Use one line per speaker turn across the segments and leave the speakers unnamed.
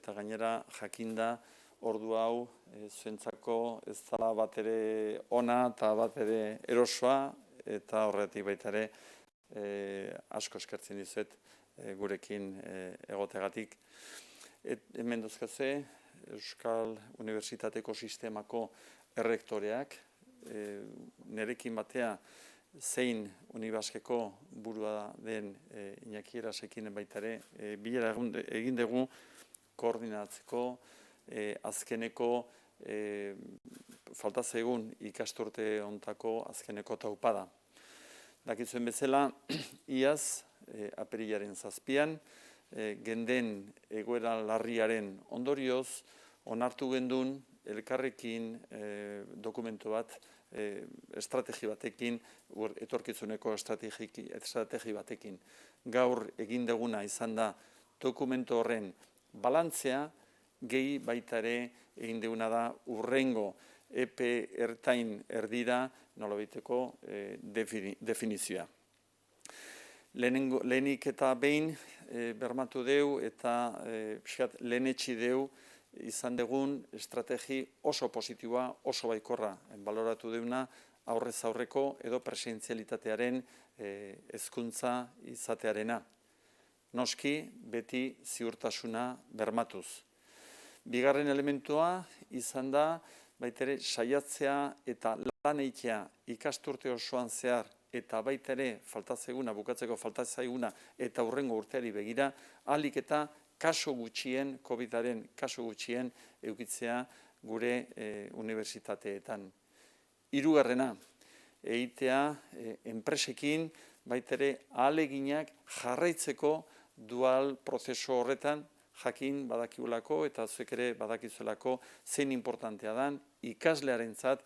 eta gainera jakinda ordu hau zuentzako ez dela bat ere ona eta bat ere erosoa, eta horretik baita ere asko eskertzen dizuet gurekin egotegatik. Hemen dozkaze, Euskal Unibertsitateko Sistemako errektoreak, nerekin batea zein Unibaskeko burua den Iñaki Erasekin baita ere bilera egin dugu koordinatzeko azkeneko falta zaigun ikasturte hontako azkeneko taupada. Dakizuen bezala, iaz, apirilaren 7, genden egoera larriaren ondorioz, onartu gendun elkarrekin dokumentu bat, estrategi batekin, etorkizuneko estrategi batekin. Gaur egin duguna izan da dokumentu horren balantzea, gehi baita ere egin duguna da urrengo epe ertain erdira nolabaiteko definizioa. Lehenik eta behin bermatu deu eta lehenetsi deu izan dugun estrategi oso positiboa, oso baikorra baloratu deuna aurrez aurreko edo presentzialitatearen hezkuntza izatearena. Noski beti ziurtasuna bermatuz. Bigarren elementua izan da baita ere saiatzea eta lan egitea ikasturte osoan zehar eta baita ere bukatzeko falta zaiguna eta hurrengo urteari begira, ahalik eta kaso gutxien, COVID-aren kaso gutxien edukitzea gure unibertsitateetan. Hirugarrena, egitea enpresekin baita ere ahaleginak jarraitzeko dual prozesu horretan, jakin badakigulako eta zuek ere badakizuelako zein importantea dan ikaslearentzat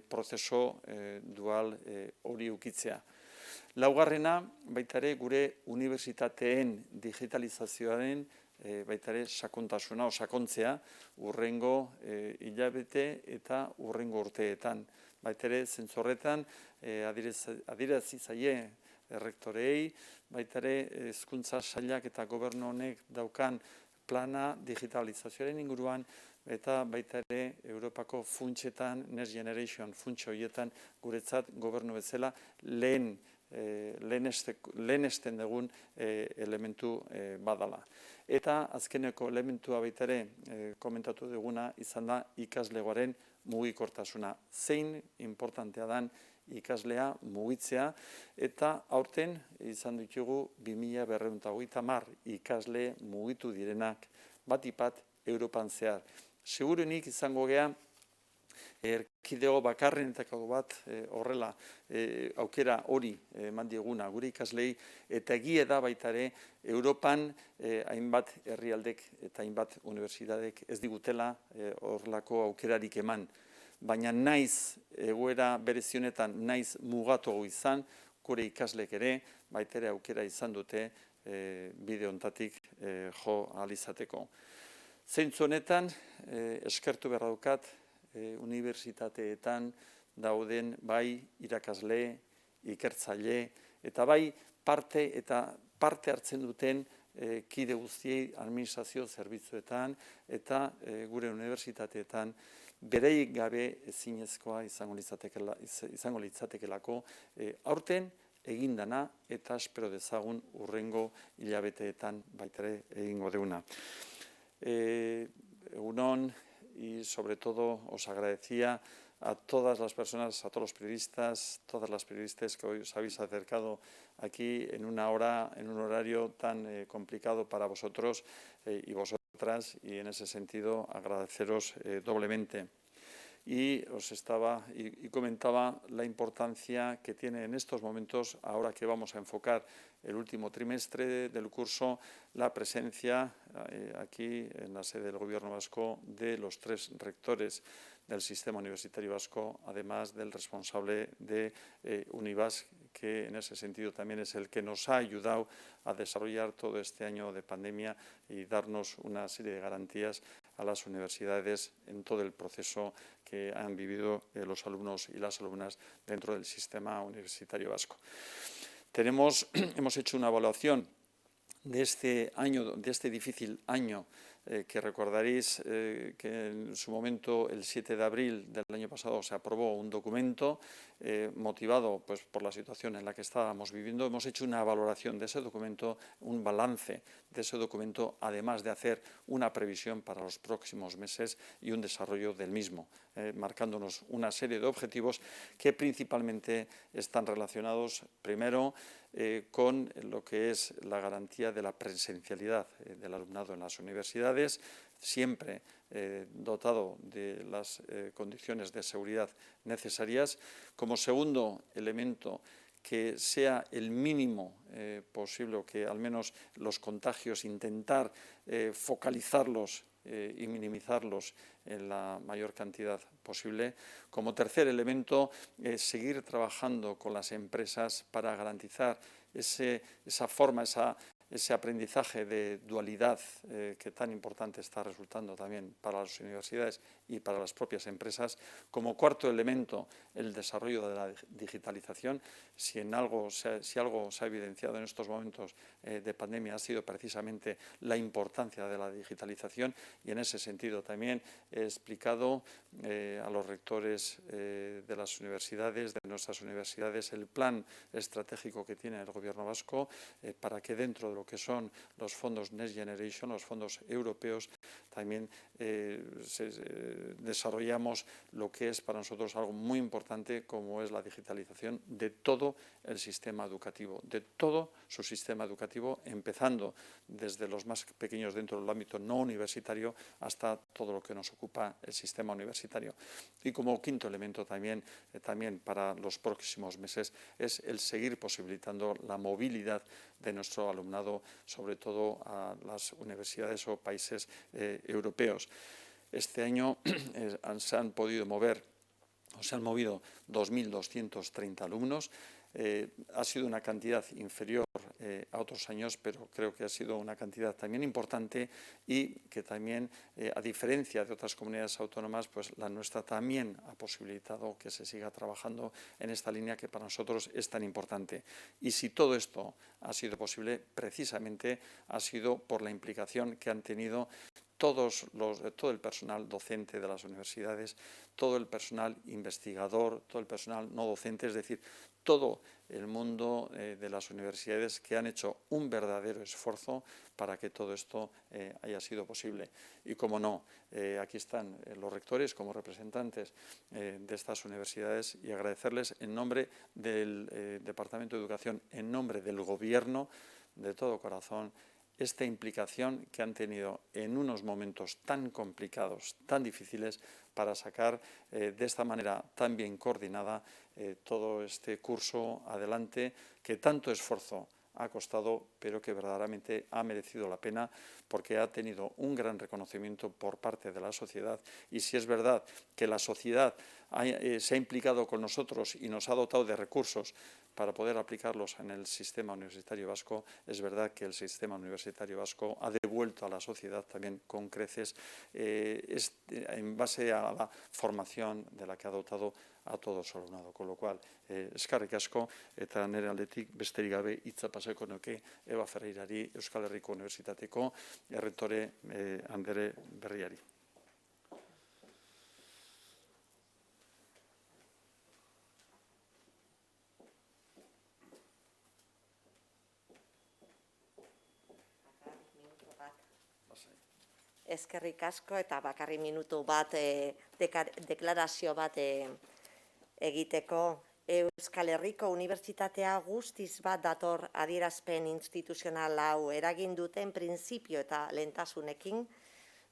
prozesu dual hori ukitzea. Laugarrena, baita ere gure unibertsitateen digitalizazioaren baita ere sakontasuna o sakontzea urrengo hilabete eta urrengo urteetan. Baita ere zentzorretan adierazi zaie errektorei, baita ere hezkuntza sailak eta gobernu honek daukan plana digitalizazioaren inguruan, eta baita ere Europako funtsetan, Next Generation funtse horietan guretzat gobernu bezala lehenesten dugun elementu badala. Eta azkeneko elementua baita ere komentatu duguna izan da ikaslegoaren mugikortasuna. Zein importantea dan ikaslea mugitzea, eta aurten izan ditugu 2230 ikasle mugitu direnak, batipat Europan zehar. Seguruenik izango gea erkidego bakarrenetako bat horrela aukera hori eman dieguna gure ikaslei, eta egia da baita ere Europan hainbat herrialdek eta hainbat unibertsitatek ez digutela horrelako aukerarik eman. Baina naiz egoera berezionetan naiz mugatuago izan, gure ikaslek ere baita ere aukera izan dute bide honetatik jo ahal izateko. Zentzu honetan eskertu behar daukat unibertsitateetan dauden bai irakasle, ikertzaile, eta bai parte hartzen duten kide guztiei administrazio zerbitzuetan eta gure unibertsitateetan bereik gabe ezinezkoa izango litzatekelako aurten egindana eta espero dezagun urrengo hilabeteetan baita ere egingo deuna. Egunon, y sobre todo os agradecía a todas las personas, a todos los periodistas, todas las periodistas que hoy os habéis acercado aquí en una hora, en un horario tan complicado para vosotros y vosotras, y en ese sentido agradeceros doblemente. Y comentaba la importancia que tiene en estos momentos, ahora que vamos a enfocar el último trimestre del curso, la presencia aquí en la sede del Gobierno vasco de los 3 rectores del sistema universitario vasco, además del responsable de Unibasq, que en ese sentido también es el que nos ha ayudado a desarrollar todo este año de pandemia y darnos una serie de garantías a las universidades en todo el proceso que han vivido los alumnos y las alumnas dentro del sistema universitario vasco. Hemos hecho una evaluación de este año, de este difícil año, que recordaréis que en su momento, el 7 de abril del año pasado, se aprobó un documento motivado pues, por la situación en la que estábamos viviendo. Hemos hecho una valoración de ese documento, un balance de ese documento, además de hacer una previsión para los próximos meses y un desarrollo del mismo, marcándonos una serie de objetivos que principalmente están relacionados, primero, con lo que es la garantía de la presencialidad del alumnado en las universidades, siempre dotado de las condiciones de seguridad necesarias. Como segundo elemento, que sea el mínimo posible, o que al menos los contagios intentar focalizarlos y minimizarlos en la mayor cantidad posible. Como tercer elemento, seguir trabajando con las empresas para garantizar esa forma, ese aprendizaje de dualidad que tan importante está resultando también para las universidades y para las propias empresas. Como cuarto elemento, el desarrollo de la digitalización. Si algo se ha evidenciado en estos momentos de pandemia, ha sido precisamente la importancia de la digitalización, y en ese sentido también he explicado a los rectores de las universidades, de nuestras universidades, el plan estratégico que tiene el Gobierno vasco para que dentro de lo que son los fondos Next Generation, los fondos europeos, también desarrollamos lo que es para nosotros algo muy importante, como es la digitalización de todo el sistema educativo, de todo su sistema educativo, empezando desde los más pequeños dentro del ámbito no universitario hasta todo lo que nos ocupa el sistema universitario. Y como quinto elemento también para los próximos meses es el seguir posibilitando la movilidad de nuestro alumnado, sobre todo a las universidades o países europeos. Este año se han movido 2.230 alumnos. Ha sido una cantidad inferior a otros años, pero creo que ha sido una cantidad también importante, y que también, a diferencia de otras comunidades autónomas, pues la nuestra también ha posibilitado que se siga trabajando en esta línea que para nosotros es tan importante. Y si todo esto ha sido posible, precisamente ha sido por la implicación que han tenido todo el personal docente de las universidades, todo el personal investigador, todo el personal no docente, es decir, todo el mundo de las universidades, que han hecho un verdadero esfuerzo para que todo esto haya sido posible. Y como no, aquí están los rectores como representantes de estas universidades, y agradecerles en nombre del Departamento de Educación, en nombre del Gobierno, de todo corazón, esta implicación que han tenido en unos momentos tan complicados, tan difíciles, para sacar de esta manera tan bien coordinada todo este curso adelante, que tanto esfuerzo ha costado, pero que verdaderamente ha merecido la pena, porque ha tenido un gran reconocimiento por parte de la sociedad. Y si es verdad que la sociedad se ha implicado con nosotros y nos ha dotado de recursos para poder aplicarlos en el sistema universitario vasco, es verdad que el sistema universitario vasco ha devuelto a la sociedad también con creces en base a la formación de la que ha dotado a todo su alumnado. Con lo cual, eskerrik asko, eta nire aldetik besterik gabe hitza pasako nuke Eva Ferreirari, Euskal Herriko Unibertsitateko errektore andere berriari.
Eskerrik asko, eta bakarri minutu bat deklarazio bat egiteko. Euskal Herriko Unibertsitatea guztiz bat dator adierazpen instituzional hau eragin duten printzipio eta lehentasunekin.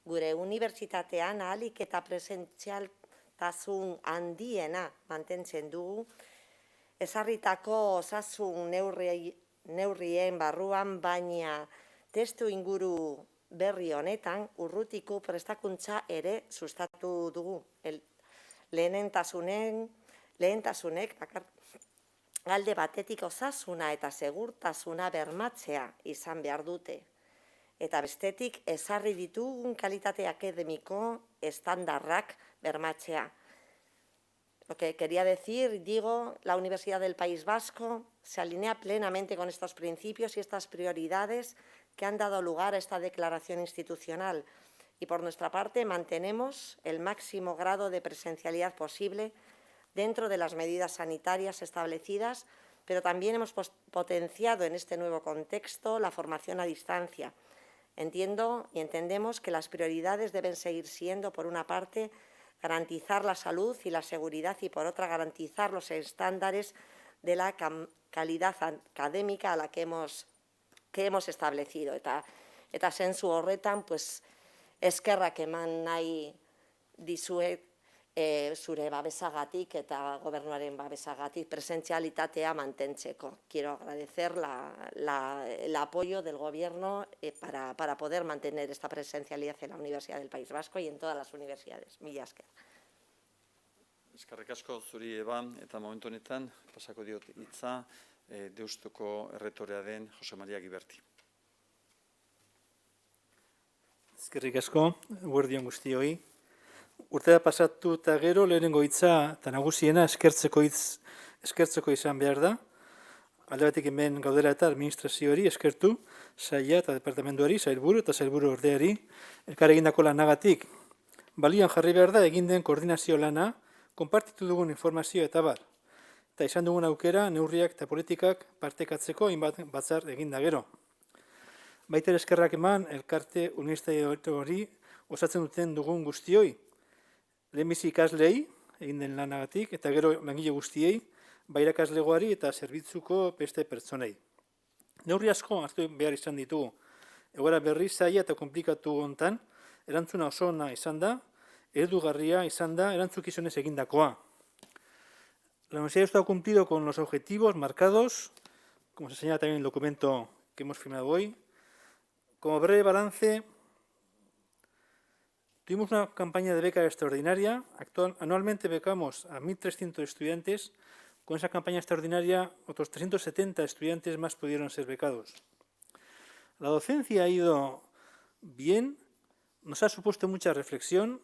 Gure unibertsitatean ahalik eta presentzialtasun handiena mantentzen dugu. Ezarritako osasun neurrien barruan, baina testu inguru berri honetan urrutiko prestakuntza ere sustatu dugu. Lehentasunek alde batetik osasuna eta segurtasuna bermatzea izan behar dute. Eta bestetik ezarri ditugun kalitate akademiko estandarrak bermatzea. Lo que quería decir, la Universidad del País Vasco se alinea plenamente con estos principios y estas prioridades que han dado lugar a esta declaración institucional y, por nuestra parte, mantenemos el máximo grado de presencialidad posible dentro de las medidas sanitarias establecidas, pero también hemos potenciado en este nuevo contexto la formación a distancia. Entiendo y entendemos que las prioridades deben seguir siendo, por una parte, garantizar la salud y la seguridad y, por otra, garantizar los estándares de la calidad académica a la que hemos establecido. Eta zentzu horretan, pues, eskerrak eman nahi dizuet zure babesagatik eta gobernuaren babesagatik presentzialitatea mantentzeko. Quiero agradecer el apoyo del Gobierno para poder mantener esta presencialidad en la Universidad del País Vasco y en todas las universidades. Mila esker.
Eskerrik asko zuri Eban, eta momentu honetan pasako diot hitza Deustuko erretorea den Jose Maria Giberti.
Eskerrik asko, eguerdi on guztioi. Urtea pasatu eta gero lehenengo hitza eta nagusiena eskertzeko izan behar da. Alde batik hemen gaudela eta administrazioari eskertu, saila eta departamentuari, sailburu eta sailburu ordeari, elkar egindako lanagatik. Balian jarri behar da egin den koordinazio lana, konpartitu dugun informazio eta bar. Eta izan dugun aukera, neurriak eta politikak partekatzeko hainbat batzar eginda gero. Baita eskerrak eman, elkarte universitateari osatzen duten dugun guztioi. Lehenbizi ikaslei, egin den lanagatik, eta gero langile guztiei, bai irakaslegoari eta zerbitzuko beste pertsonei. Neurri asko hartu behar izan ditugu. Egoera berri zaila eta komplikatu hontan, erantzuna oso ona izan da, eredugarria izan da, erantzukizunez egindakoa. La Universidad de Deusto ha cumplido con los objetivos marcados, como se señala también en el documento que hemos firmado hoy. Como breve balance, tuvimos una campaña de beca extraordinaria. Anualmente becamos a 1.300 estudiantes. Con esa campaña extraordinaria, otros 370 estudiantes más pudieron ser becados. La docencia ha ido bien, nos ha supuesto mucha reflexión.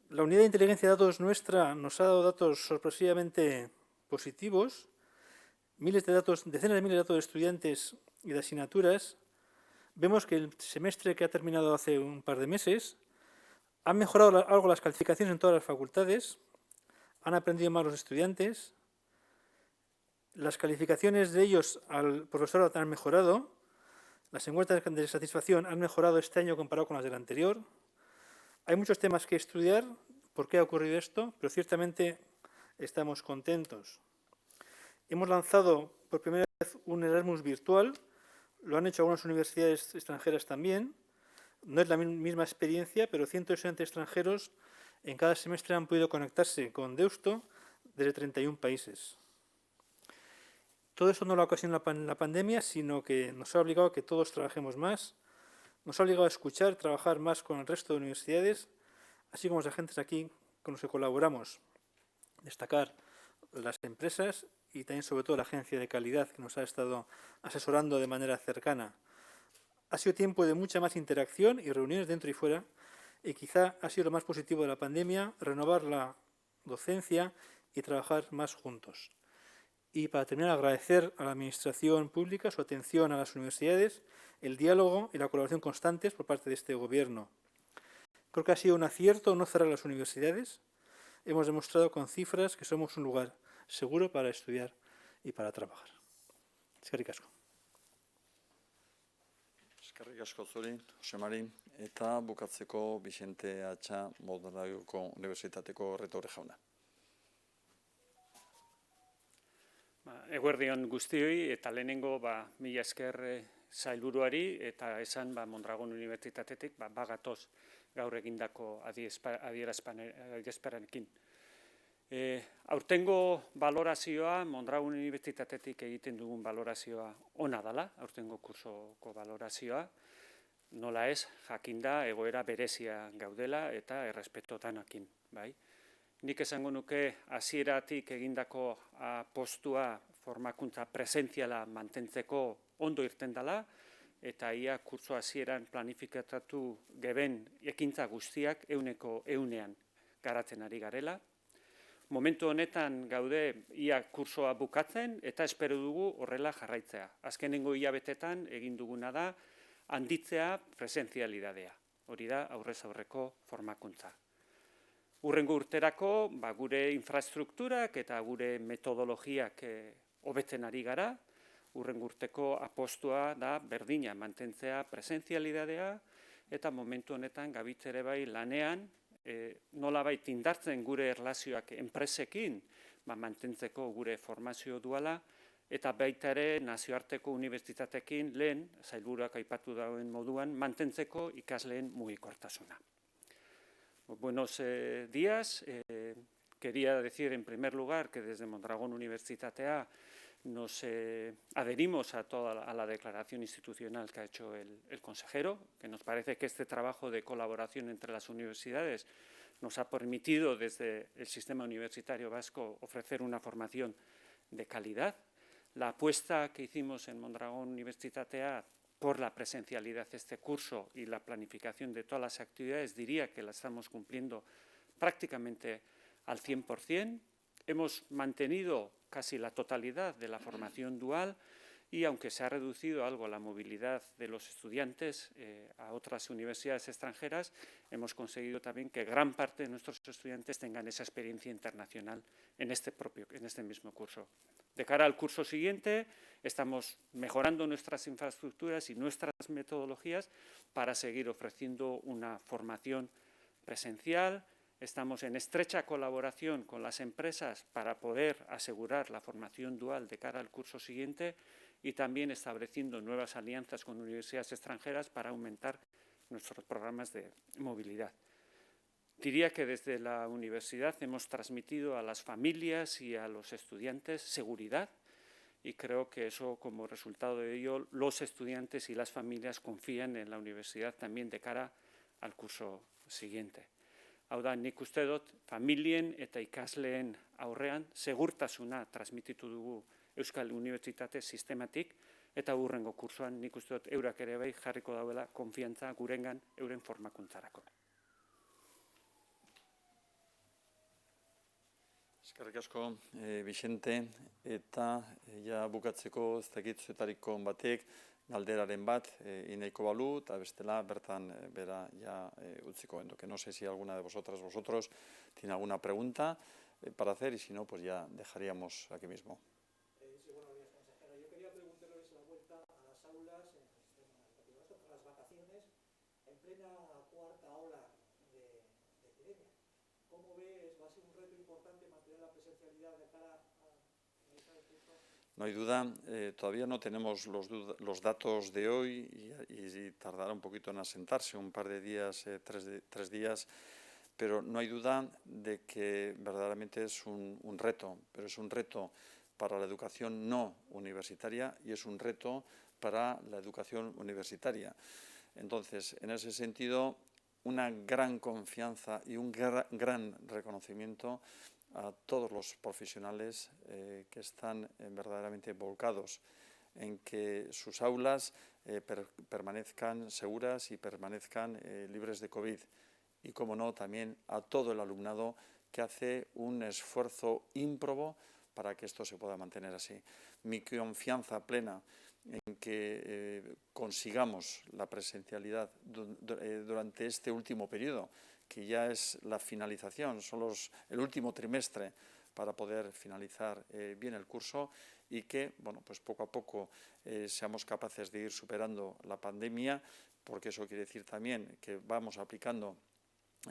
La unidad de inteligencia de datos nuestra nos ha dado datos sorpresivamente positivos. Miles de datos, decenas de miles de datos de estudiantes y de asignaturas. Vemos que el semestre que ha terminado hace un par de meses han mejorado algo las calificaciones en todas las facultades, han aprendido más los estudiantes, las calificaciones de ellos al profesorado han mejorado, las encuestas de satisfacción han mejorado este año comparado con las del anterior. Hay muchos temas que estudiar, por qué ha ocurrido esto, pero ciertamente estamos contentos. Hemos lanzado por primera vez un Erasmus virtual. Lo han hecho algunas universidades extranjeras también. No es la misma experiencia, pero cientos de estudiantes extranjeros en cada semestre han podido conectarse con Deusto desde 31 países. Todo eso no lo ha ocasionado la pandemia, sino que nos ha obligado a que todos trabajemos más, nos ha obligado a escuchar, trabajar más con el resto de universidades, así como los agentes aquí con los que colaboramos. Destacar las empresas y también sobre todo la agencia de calidad que nos ha estado asesorando de manera cercana. Ha sido tiempo de mucha más interacción y reuniones dentro y fuera, y quizá ha sido lo más positivo de la pandemia, renovar la docencia y trabajar más juntos. Y para terminar, agradecer a la Administración Pública su atención a las universidades, el diálogo y la colaboración constantes por parte de este Gobierno. Creo que ha sido un acierto no cerrar las universidades. Hemos demostrado con cifras que somos un lugar seguro para estudiar y para trabajar. Eskerrik asko.
Eskerrik asko zuri, Jose Mari, eta bukatzeko Vicente Atxa Mondragoko Unibertsitateko erretore jauna.
Eguerdion guztioi eta lehenengo mila esker sailburuari eta esan Mondragon Unibertsitatetik bagatoz gaur egindako adierazpenarekin. Aurtengo balorazioa, Mondragon Unibertsitatetik egiten dugun balorazioa ona dela, aurtengo kursoko balorazioa, nola ez, jakinda egoera berezia gaudela eta errespetotanakin, bai. Nik esango nuke hasieratik egindako postua formakuntza presentziala mantentzeko ondo irten dela, eta ia kurso hasieran planifikatu geben ekintza guztiak 100% garatzen ari garela. Momentu honetan gaude ia kursoa bukatzen eta espero dugu horrela jarraitzea. Azkenengo hilabetetan egin duguna da handitzea presentzialidadea. Hori da aurrez aurreko formakuntza. Hurrengo urterako gure infrastrukturak eta gure metodologiak hobetzen ari gara. Hurrengo urteko apostua da berdina mantentzea presentzialidadea eta momentu honetan gabiltza ere bai lanean nolabait indartzen gure erlazioak enpresekin mantentzeko gure formazio duala eta baita ere nazioarteko unibertsitateekin lehen sailburuak aipatu dauen moduan mantentzeko ikasleen mugikortasuna. Buenos días. Quería decir en primer lugar que desde Mondragón Universitatea nos adherimos a la declaración institucional que ha hecho el consejero, que nos parece que este trabajo de colaboración entre las universidades nos ha permitido desde el sistema universitario vasco ofrecer una formación de calidad. La apuesta que hicimos en Mondragón Universitatea por la presencialidad de este curso y la planificación de todas las actividades, diría que la estamos cumpliendo prácticamente al 100%. Hemos mantenido casi la totalidad de la formación dual y aunque se ha reducido algo la movilidad de los estudiantes a otras universidades extranjeras, hemos conseguido también que gran parte de nuestros estudiantes tengan esa experiencia internacional en este mismo curso. De cara al curso siguiente, estamos mejorando nuestras infraestructuras y nuestras metodologías para seguir ofreciendo una formación presencial. Estamos en estrecha colaboración con las empresas para poder asegurar la formación dual de cara al curso siguiente y también estableciendo nuevas alianzas con universidades extranjeras para aumentar nuestros programas de movilidad. Diría que desde la universidad hemos transmitido a las familias y a los estudiantes seguridad y creo que eso, como resultado de ello, los estudiantes y las familias confían en la universidad también de cara al curso siguiente. Hau da, nik uste dut, familien eta ikasleen aurrean segurtasuna transmititu dugu Euskal Unibertsitate sistematik eta hurrengo kursoan nik uste dut eurak ere bai jarriko dauela konfiantza gurengan euren formakuntzarako.
Eskerrik asko, Vicente, eta ja bukatzeko ez dakit zuetariko batek galderaren bat inaiko balu eta bestela bertan bera ja utziko genduke. No sé si alguna de vosotros tiene alguna pregunta para hacer y si no, pues ya dejaríamos aquí mismo.
Sí, buenos días, consejera. Yo quería preguntarles la vuelta a las aulas en el sistema educativo vasco tras las vacaciones en plena cuarta ola de epidemia. ¿Cómo ves? ¿Va a ser un reto importante mantener la presencialidad de cara a finalizar el curso?
No hay duda, todavía no tenemos los datos de hoy y tardará un poquito en asentarse, un par de días, tres días, pero no hay duda de que verdaderamente es un reto, pero es un reto para la educación no universitaria y es un reto para la educación universitaria. Entonces, en ese sentido, una gran confianza y un gran reconocimiento a todos los profesionales que están verdaderamente volcados en que sus aulas permanezcan seguras y permanezcan libres de COVID. Y, como no, también a todo el alumnado que hace un esfuerzo ímprobo para que esto se pueda mantener así. Mi confianza plena en que consigamos la presencialidad durante este último periodo, que ya es la finalización, son el último trimestre para poder finalizar bien el curso y que, bueno, pues poco a poco seamos capaces de ir superando la pandemia, porque eso quiere decir también que vamos aplicando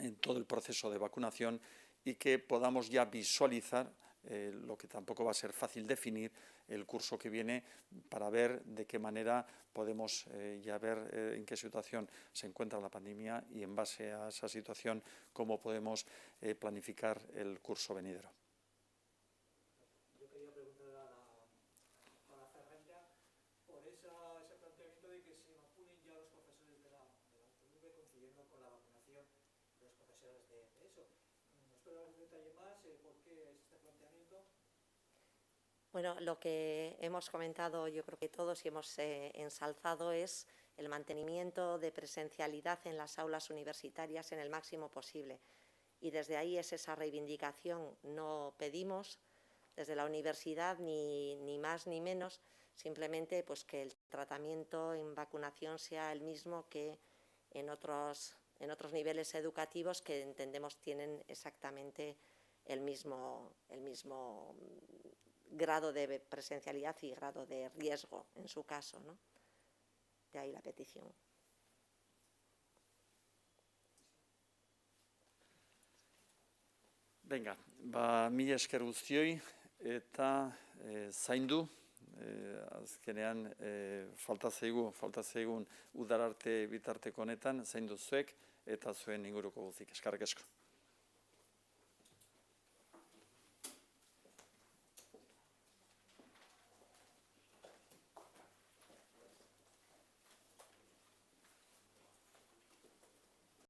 en todo el proceso de vacunación y que podamos ya visualizar lo que tampoco va a ser fácil definir el curso que viene para ver de qué manera podemos ya ver en qué situación se encuentra la pandemia y en base a esa situación cómo podemos planificar el curso venidero.
Yo quería preguntar a la Ferreira por ese planteamiento de que se vacunen ya los profesores de la UTV coincidiendo con la vacunación de los profesores de ESO. ¿Nos puede dar un detalle más? ¿Por qué es este planteamiento?
Bueno, lo que hemos comentado, yo creo que todos y hemos ensalzado es el mantenimiento de presencialidad en las aulas universitarias en el máximo posible. y desde ahí es esa reivindicación. No pedimos desde la universidad ni más ni menos, simplemente pues que el tratamiento en vacunación sea el mismo que en otros niveles educativos que entendemos tienen exactamente el mismo grado de presencialidad y grado de riesgo en su caso, ¿no? De ahí la petición.
Venga, mila esker guztioi eta zaindu, azkenean falta zaigun udar arte bitarteko honetan, zaindu zuek eta zuen inguruko guztik. Eskerrik asko.